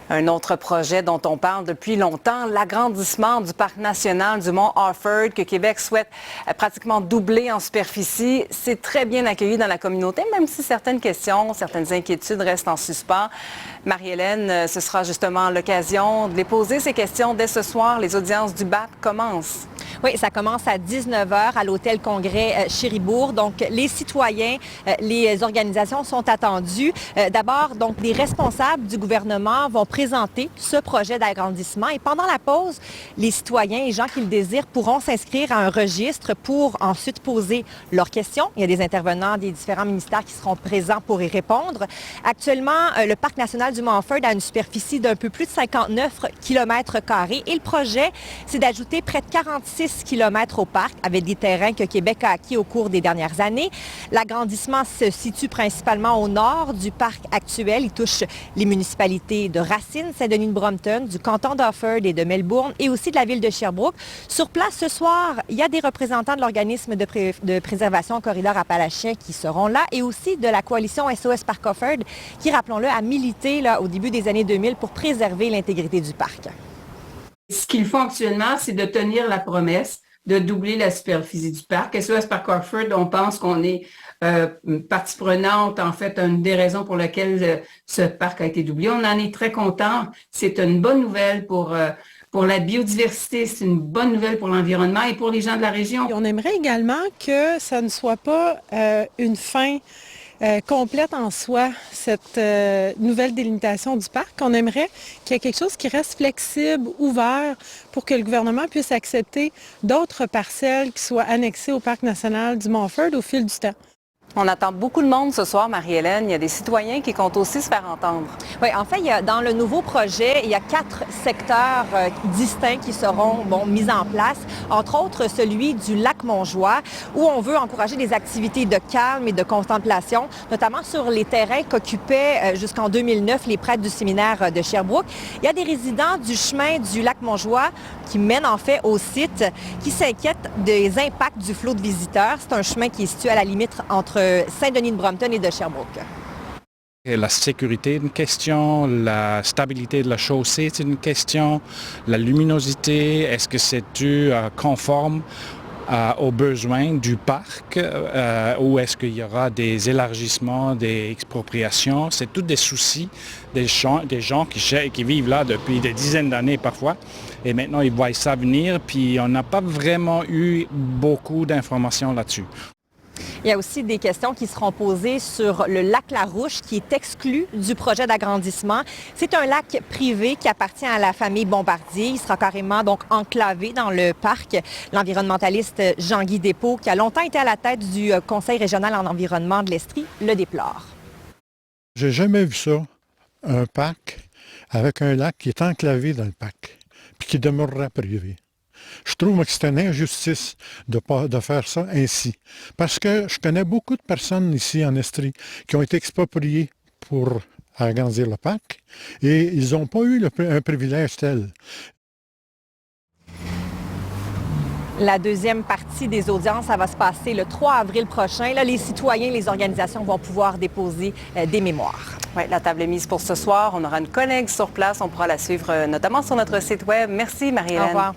Un autre projet dont on parle depuis longtemps, l'agrandissement du parc national du Mont Harford que Québec souhaite pratiquement doubler en superficie. C'est très bien accueilli dans la communauté, même si certaines questions, certaines inquiétudes restent en suspens. Marie-Hélène, ce sera justement l'occasion de les poser, ces questions, dès ce soir. Les audiences du BAP commencent. Oui, ça commence à 19h à l'Hôtel Congrès Chéribourg. Donc, les citoyens, les organisations sont attendus. D'abord, donc, les responsables du gouvernement vont présenter ce projet d'agrandissement et pendant la pause, les citoyens et gens qui le désirent pourront s'inscrire à un registre pour ensuite poser leurs questions. Il y a des intervenants des différents ministères qui seront présents pour y répondre. Actuellement, le parc national du Mont Harford a une superficie d'un peu plus de 59 km² et le projet, c'est d'ajouter près de 46 km au parc avec des terrains que Québec a acquis au cours des dernières années. L'agrandissement se situe principalement au nord du parc actuel. Il touche les municipalités de Racine, Saint-Denis-de-Brompton, du canton d'Offord et de Melbourne et aussi de la ville de Sherbrooke. Sur place ce soir, il y a des représentants de l'organisme de préservation Corridor Appalachien qui seront là et aussi de la coalition SOS Parc Offord qui, rappelons-le, a milité là, au début des années 2000 pour préserver l'intégrité du parc. Ce qu'ils font actuellement, c'est de tenir la promesse de doubler la superficie du parc. SOS Parc Offord, on pense qu'on est partie prenante, en fait, une des raisons pour lesquelles ce parc a été doublé. On en est très content. C'est une bonne nouvelle pour la biodiversité, c'est une bonne nouvelle pour l'environnement et pour les gens de la région. Et on aimerait également que ça ne soit pas une fin complète en soi, cette nouvelle délimitation du parc. On aimerait qu'il y ait quelque chose qui reste flexible, ouvert, pour que le gouvernement puisse accepter d'autres parcelles qui soient annexées au parc national du Mont Harford au fil du temps. On attend beaucoup de monde ce soir, Marie-Hélène. Il y a des citoyens qui comptent aussi se faire entendre. Oui, en fait, dans le nouveau projet, il y a 4 secteurs distincts qui seront mis en place, entre autres celui du lac Montjoie, où on veut encourager des activités de calme et de contemplation, notamment sur les terrains qu'occupaient jusqu'en 2009 les prêtres du séminaire de Sherbrooke. Il y a des résidents du chemin du lac Montjoie qui mène en fait au site, qui s'inquiètent des impacts du flot de visiteurs. C'est un chemin qui est situé à la limite entre Saint-Denis-de-Brompton et de Sherbrooke. Et la sécurité est une question, la stabilité de la chaussée est une question, la luminosité, est-ce que c'est conforme aux besoins du parc ou est-ce qu'il y aura des élargissements, des expropriations? C'est tous des soucis des gens qui vivent là depuis des dizaines d'années parfois. Et maintenant, ils voient ça venir, puis on n'a pas vraiment eu beaucoup d'informations là-dessus. Il y a aussi des questions qui seront posées sur le lac Larouche qui est exclu du projet d'agrandissement. C'est un lac privé qui appartient à la famille Bombardier. Il sera carrément donc enclavé dans le parc. L'environnementaliste Jean-Guy Despots, qui a longtemps été à la tête du Conseil régional en environnement de l'Estrie, le déplore. J'ai jamais vu ça, un parc avec un lac qui est enclavé dans le parc, puis qui demeurera privé. Je trouve que c'est une injustice de faire ça ainsi. Parce que je connais beaucoup de personnes ici en Estrie qui ont été expropriées pour agrandir le parc et ils n'ont pas eu un privilège tel. La deuxième partie des audiences, ça va se passer le 3 avril prochain. Là, les citoyens et les organisations vont pouvoir déposer des mémoires. Oui, la table est mise pour ce soir. On aura une collègue sur place. On pourra la suivre notamment sur notre site web. Merci, Marie-Hélène. Au revoir.